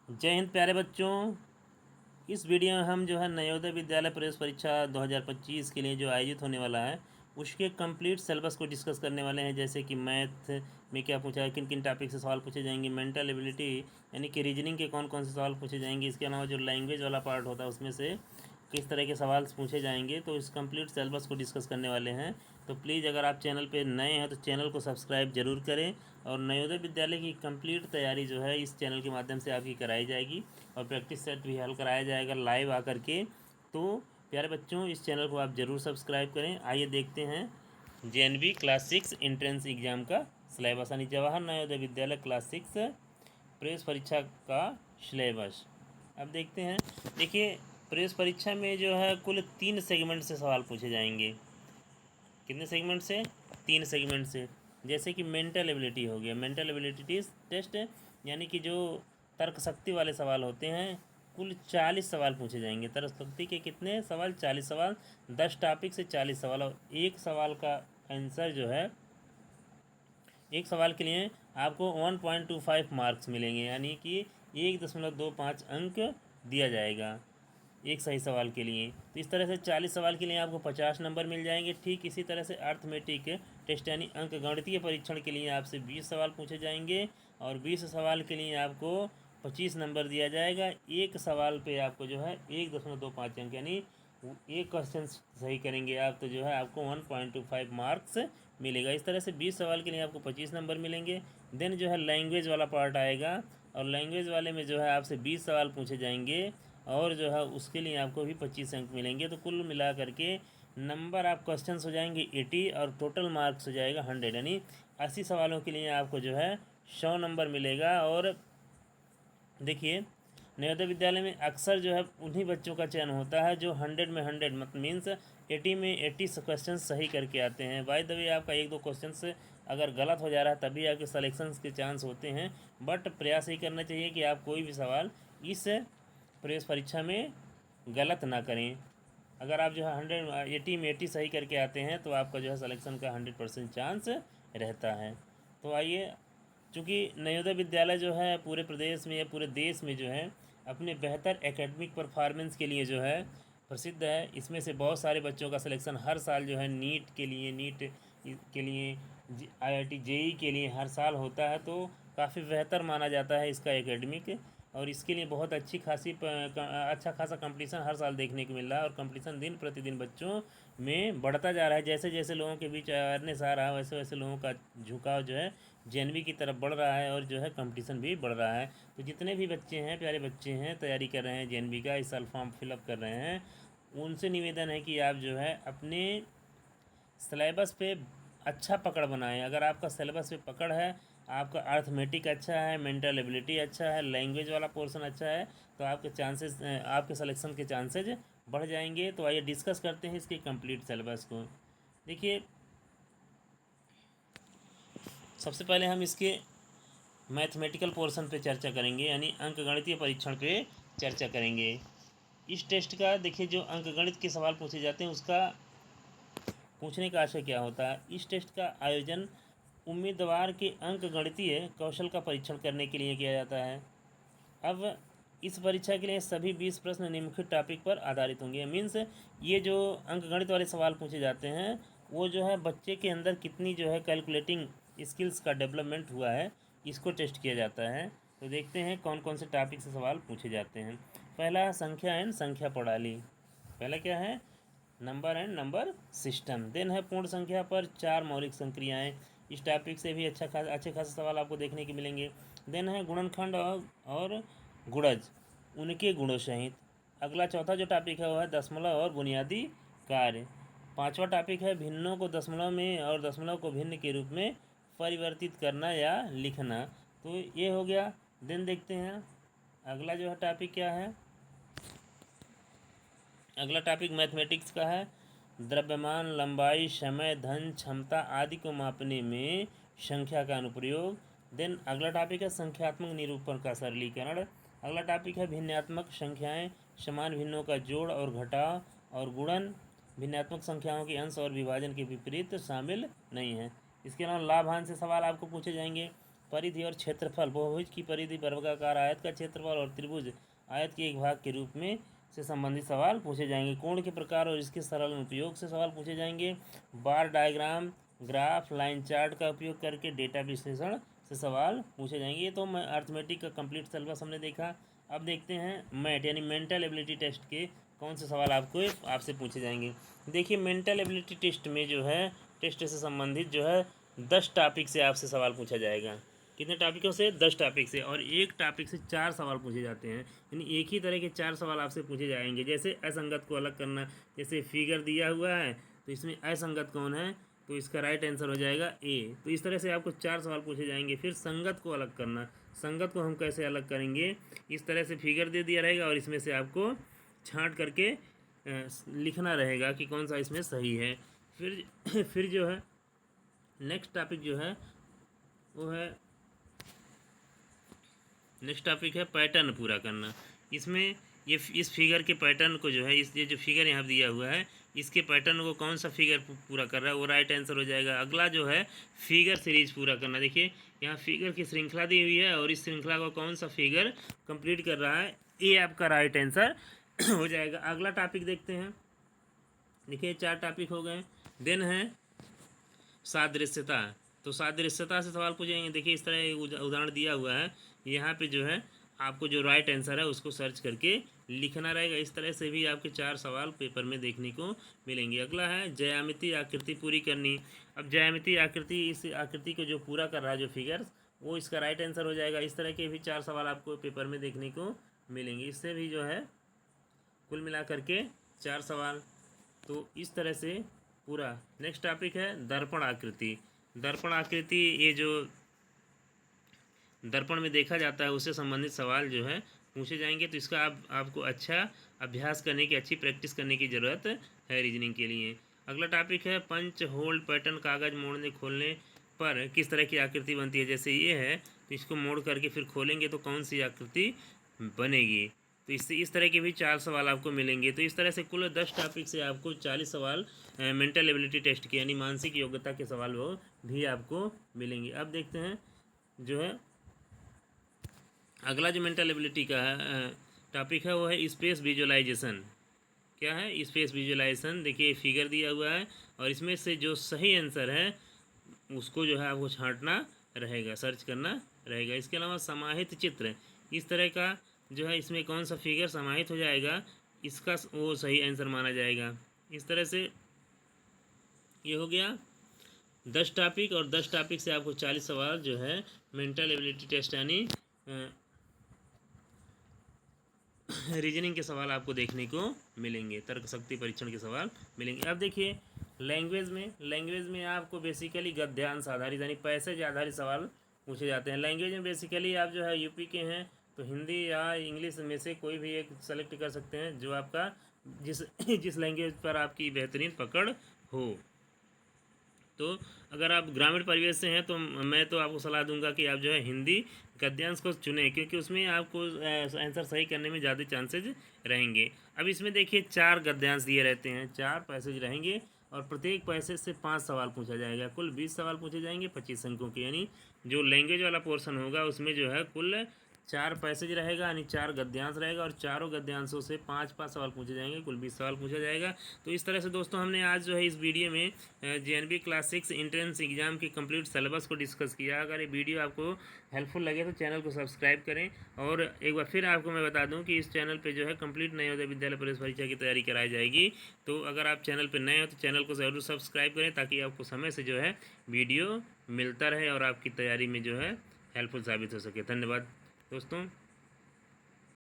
जय हिंद प्यारे बच्चों। इस वीडियो में हम जो है नवोदय विद्यालय प्रवेश परीक्षा 2025 के लिए जो आयोजित होने वाला है उसके कंप्लीट सिलेबस को डिस्कस करने वाले हैं। जैसे कि मैथ में क्या पूछा है, किन किन टॉपिक से सवाल पूछे जाएंगे, मेंटल एबिलिटी यानी कि रीजनिंग के कौन कौन से सवाल पूछे जाएंगे, इसके अलावा जो लैंग्वेज वाला पार्ट होता है उसमें से किस तरह के सवाल पूछे जाएंगे, तो इस कंप्लीट सिलेबस को डिस्कस करने वाले हैं। तो प्लीज़ अगर आप चैनल पे नए हैं तो चैनल को सब्सक्राइब जरूर करें। और नवोदय विद्यालय की कंप्लीट तैयारी जो है इस चैनल के माध्यम से आपकी कराई जाएगी और प्रैक्टिस सेट भी हल कराया जाएगा लाइव आकर के। तो प्यारे बच्चों, इस चैनल को आप ज़रूर सब्सक्राइब करें। आइए देखते हैं JNV क्लास 6 एंट्रेंस एग्ज़ाम का सिलेबस यानी जवाहर नवोदय विद्यालय क्लास 6 प्रवेश परीक्षा का सिलेबस। अब देखते हैं। देखिए, प्रवेश परीक्षा में जो है कुल 3 सेगमेंट से सवाल पूछे जाएंगे। कितने सेगमेंट से? 3 सेगमेंट से। जैसे कि मेंटल एबिलिटी हो गया, मेंटल एबिलिटी टेस्ट यानी कि जो तर्क शक्ति वाले सवाल होते हैं, कुल 40 सवाल पूछे जाएंगे। तर्क शक्ति के कितने सवाल? 40 सवाल। 10 टॉपिक से 40 सवाल। और एक सवाल का आंसर जो है, एक सवाल के लिए आपको 1.25 मार्क्स मिलेंगे, यानी कि 1.25 अंक दिया जाएगा एक सही सवाल के लिए। तो इस तरह से 40 सवाल के लिए आपको 50 नंबर मिल जाएंगे। ठीक इसी तरह से अर्थमेटिक टेस्ट यानी अंक गणितीय परीक्षण के लिए आपसे 20 सवाल पूछे जाएंगे और 20 सवाल के लिए आपको 25 नंबर दिया जाएगा। एक सवाल पे आपको जो है 1.25 अंक, यानी एक क्वेश्चन सही करेंगे आप तो जो है आपको 1.25 मार्क्स मिलेगा। इस तरह से 20 सवाल के लिए आपको 25 नंबर मिलेंगे। देन जो है लैंग्वेज वाला पार्ट आएगा और लैंग्वेज वाले में जो है आपसे 20 सवाल पूछे जाएंगे और जो है उसके लिए आपको भी 25 अंक मिलेंगे। तो कुल मिला करके नंबर आप क्वेश्चंस हो जाएंगे 80 और टोटल मार्क्स हो जाएगा 100, यानी 80 सवालों के लिए आपको जो है 100 नंबर मिलेगा। और देखिए, नवोदय विद्यालय में अक्सर जो है उन्हीं बच्चों का चयन होता है जो 100 में 100 मतलब मीन्स 80 में 80 क्वेश्चन सही करके आते हैं। बाय द वे, आपका एक दो क्वेश्चन अगर गलत हो जा रहा है तभी आपके सिलेक्शन के चांस होते हैं। बट प्रयास यही करना चाहिए कि आप कोई भी सवाल इस प्रवेश परीक्षा में गलत ना करें। अगर आप जो है 80 में 80 सही करके आते हैं तो आपका जो है सिलेक्शन का 100% चांस रहता है। तो आइए, चूँकि नवोदय विद्यालय जो है पूरे प्रदेश में या पूरे देश में जो है अपने बेहतर एकेडमिक परफॉर्मेंस के लिए जो है प्रसिद्ध है। इसमें से बहुत सारे बच्चों का सिलेक्शन हर साल जो है नीट के लिए IIT JEE के लिए हर साल होता है। तो काफ़ी बेहतर माना जाता है इसका एकेडमिक, और इसके लिए बहुत अच्छा खासा कंपटीशन हर साल देखने को मिल रहा है। और कंपटीशन दिन प्रतिदिन बच्चों में बढ़ता जा रहा है। जैसे जैसे लोगों के बीच अवेयरनेस आ रहा है वैसे वैसे लोगों का झुकाव जो है JNV की तरफ बढ़ रहा है और जो है कंपटीशन भी बढ़ रहा है। तो जितने भी बच्चे हैं, प्यारे बच्चे हैं, तैयारी कर रहे हैं JNV का, इस साल फॉर्म फिलअप कर रहे हैं, उनसे निवेदन है कि आप जो है अपने सिलेबस पे अच्छा पकड़ बनाएं। अगर आपका सिलेबस पे पकड़ है, आपका अर्थमेटिक अच्छा है, मेंटल एबिलिटी अच्छा है, लैंग्वेज वाला पोर्शन अच्छा है, तो आपके सिलेक्शन के चांसेज बढ़ जाएंगे। तो आइए डिस्कस करते हैं इसके कंप्लीट सिलेबस को। देखिए, सबसे पहले हम इसके मैथमेटिकल पोर्शन पे चर्चा करेंगे, यानी अंकगणितीय परीक्षण पे चर्चा करेंगे। इस टेस्ट का देखिए, जो अंकगणित के सवाल पूछे जाते हैं उसका पूछने का आशय क्या होता है। इस टेस्ट का आयोजन उम्मीदवार के अंकगणितीय कौशल का परीक्षण करने के लिए किया जाता है। अब इस परीक्षा के लिए सभी 20 प्रश्न निम्नलिखित टॉपिक पर आधारित होंगे। मीन्स ये जो अंकगणित वाले सवाल पूछे जाते हैं वो जो है बच्चे के अंदर कितनी जो है कैलकुलेटिंग स्किल्स का डेवलपमेंट हुआ है, इसको टेस्ट किया जाता है। तो देखते हैं कौन कौन से टॉपिक से सवाल पूछे जाते हैं। पहला संख्या एंड संख्या प्रणाली। पहला क्या है? Number and number system. Then है पूर्ण संख्या पर 4 मौलिक संक्रियाएँ। इस टॉपिक से भी अच्छे खासे सवाल आपको देखने के मिलेंगे। देन है गुणनखंड और गुणज, उनके गुणों सहित। अगला चौथा जो टॉपिक है वो है दशमलव और बुनियादी कार्य। पांचवा टॉपिक है भिन्नों को दशमलव में और दशमलव को भिन्न के रूप में परिवर्तित करना या लिखना। तो ये हो गया। देन देखते हैं अगला जो है टॉपिक क्या है। अगला टॉपिक मैथमेटिक्स का है। द्रव्यमान, लंबाई, समय, धन, क्षमता आदि को मापने में संख्या का अनुप्रयोग। देन अगला टॉपिक है संख्यात्मक निरूपण का सरलीकरण। अगला टॉपिक है भिन्नात्मक संख्याएं, समान भिन्नों का जोड़ और घटाव और गुणन। भिन्नात्मक संख्याओं के अंश और विभाजन के विपरीत शामिल नहीं है। इसके अलावा लाभांश से सवाल आपको पूछे जाएंगे। परिधि और क्षेत्रफल, बहुभुज की परिधि, वर्गाकार आयत का क्षेत्रफल और त्रिभुज आयत के एक भाग के रूप में से संबंधित सवाल पूछे जाएंगे। कोण के प्रकार और इसके सरल उपयोग से सवाल पूछे जाएंगे। बार डायग्राम, ग्राफ, लाइन चार्ट का उपयोग करके डेटा विश्लेषण से सवाल पूछे जाएंगे। ये तो अर्थमेटिक का कंप्लीट सिलेबस हमने देखा। अब देखते हैं मैट यानी मेंटल एबिलिटी टेस्ट के कौन से सवाल आपसे पूछे जाएंगे। देखिए मेंटल एबिलिटी टेस्ट में जो है टेस्ट से संबंधित जो है 10 टॉपिक से आपसे सवाल पूछा जाएगा। कितने टॉपिकों से? 10 टॉपिक से। और एक टॉपिक से 4 सवाल पूछे जाते हैं, यानी एक ही तरह के 4 सवाल आपसे पूछे जाएंगे। जैसे असंगत को अलग करना, जैसे फिगर दिया हुआ है तो इसमें असंगत कौन है, तो इसका राइट आंसर हो जाएगा ए। तो इस तरह से आपको 4 सवाल पूछे जाएंगे। फिर संगत को अलग करना, संगत को हम कैसे अलग करेंगे, इस तरह से फिगर दे दिया रहेगा और इसमें से आपको छांट करके लिखना रहेगा कि कौन सा इसमें सही है। फिर जो है नेक्स्ट टॉपिक जो है वो है, नेक्स्ट टॉपिक है पैटर्न पूरा करना। इसमें ये इस फिगर के पैटर्न को जो है, ये जो फिगर यहाँ दिया हुआ है इसके पैटर्न को कौन सा फिगर पूरा कर रहा है वो राइट आंसर हो जाएगा। अगला जो है फिगर सीरीज पूरा करना। देखिए यहाँ फिगर की श्रृंखला दी हुई है और इस श्रृंखला को कौन सा फिगर कंप्लीट कर रहा है, ये आपका राइट आंसर हो जाएगा। अगला टॉपिक देखते हैं। देखिए 4 टॉपिक हो गए। देन है सादृश्यता। तो सादृश्यता से सवाल पूछेंगे। देखिए इस तरह उदाहरण दिया हुआ है, यहाँ पे जो है आपको जो राइट आंसर है उसको सर्च करके लिखना रहेगा। इस तरह से भी आपके 4 सवाल पेपर में देखने को मिलेंगे। अगला है ज्यामितीय आकृति पूरी करनी। अब ज्यामितीय आकृति, इस आकृति को जो पूरा कर रहा है जो फिगर, वो इसका राइट आंसर हो जाएगा। इस तरह के भी 4 सवाल आपको पेपर में देखने को मिलेंगे। इससे भी जो है कुल मिला करके 4 सवाल। तो इस तरह से पूरा। नेक्स्ट टॉपिक है दर्पण आकृति। दर्पण आकृति, ये जो दर्पण में देखा जाता है उससे संबंधित सवाल जो है पूछे जाएंगे। तो इसका आपको अच्छा अभ्यास करने की, अच्छी प्रैक्टिस करने की ज़रूरत है रीजनिंग के लिए। अगला टॉपिक है पंच होल पैटर्न। कागज़ मोड़ने खोलने पर किस तरह की आकृति बनती है। जैसे ये है तो इसको मोड़ करके फिर खोलेंगे तो कौन सी आकृति बनेगी। तो इससे इस तरह के भी 4 सवाल आपको मिलेंगे। तो इस तरह से कुल 10 टॉपिक से आपको 40 सवाल मेंटल एबिलिटी टेस्ट के यानी मानसिक योग्यता के सवाल वो भी आपको मिलेंगे। अब देखते हैं जो है अगला जो मेंटल एबिलिटी का टॉपिक है वो है स्पेस विजुअलाइजेशन। क्या है? Space visualisation. देखिए फिगर दिया हुआ है और इसमें से जो सही आंसर है उसको जो है आपको छांटना रहेगा, सर्च करना रहेगा। इसके अलावा समाहित चित्र, इस तरह का जो है इसमें कौन सा फिगर समाहित हो जाएगा इसका वो सही आंसर माना जाएगा। इस तरह से ये हो गया 10 टॉपिक, और 10 टॉपिक से आपको 40 सवाल जो है मेंटल एबिलिटी टेस्ट यानी रीजनिंग के सवाल आपको देखने को मिलेंगे, तर्क शक्ति परीक्षण के सवाल मिलेंगे। अब देखिए लैंग्वेज में आपको बेसिकली गद्यांश आधारित यानी पैसेज आधारित सवाल पूछे जाते हैं। लैंग्वेज में बेसिकली आप जो है यूपी के हैं तो हिंदी या इंग्लिश में से कोई भी एक सेलेक्ट कर सकते हैं जो आपका जिस लैंग्वेज पर आपकी बेहतरीन पकड़ हो। तो अगर आप ग्रामीण परिवेश से हैं तो मैं तो आपको सलाह दूंगा कि आप जो है हिंदी गद्यांश को चुनें, क्योंकि उसमें आपको आंसर सही करने में ज़्यादा चांसेज रहेंगे। अब इसमें देखिए 4 गद्यांश दिए रहते हैं, 4 पैसेज रहेंगे और प्रत्येक पैसेज से 5 सवाल पूछा जाएगा। कुल 20 सवाल पूछे जाएंगे 25 अंकों के। यानी जो लैंग्वेज वाला पोर्शन होगा उसमें जो है कुल 4 पैसेज रहेगा यानी 4 गद्यांश रहेगा और चारों गद्यांशों से 5-5 सवाल पूछे जाएंगे, कुल 20 सवाल पूछा जाएगा। तो इस तरह से दोस्तों हमने आज जो है इस वीडियो में JNB क्लास 6 एंट्रेंस एग्जाम की कंप्लीट सिलेबस को डिस्कस किया। अगर ये वीडियो आपको हेल्पफुल लगे तो चैनल को सब्सक्राइब करें। और एक बार फिर आपको मैं बता दूं कि इस चैनल पे जो है कंप्लीट नवोदय विद्यालय प्रवेश परीक्षा की तैयारी कराई जाएगी। तो अगर आप चैनल पर नए हो तो चैनल को ज़रूर सब्सक्राइब करें ताकि आपको समय से जो है वीडियो मिलता रहे और आपकी तैयारी में जो है हेल्पफुल साबित हो सके। धन्यवाद दोस्तों।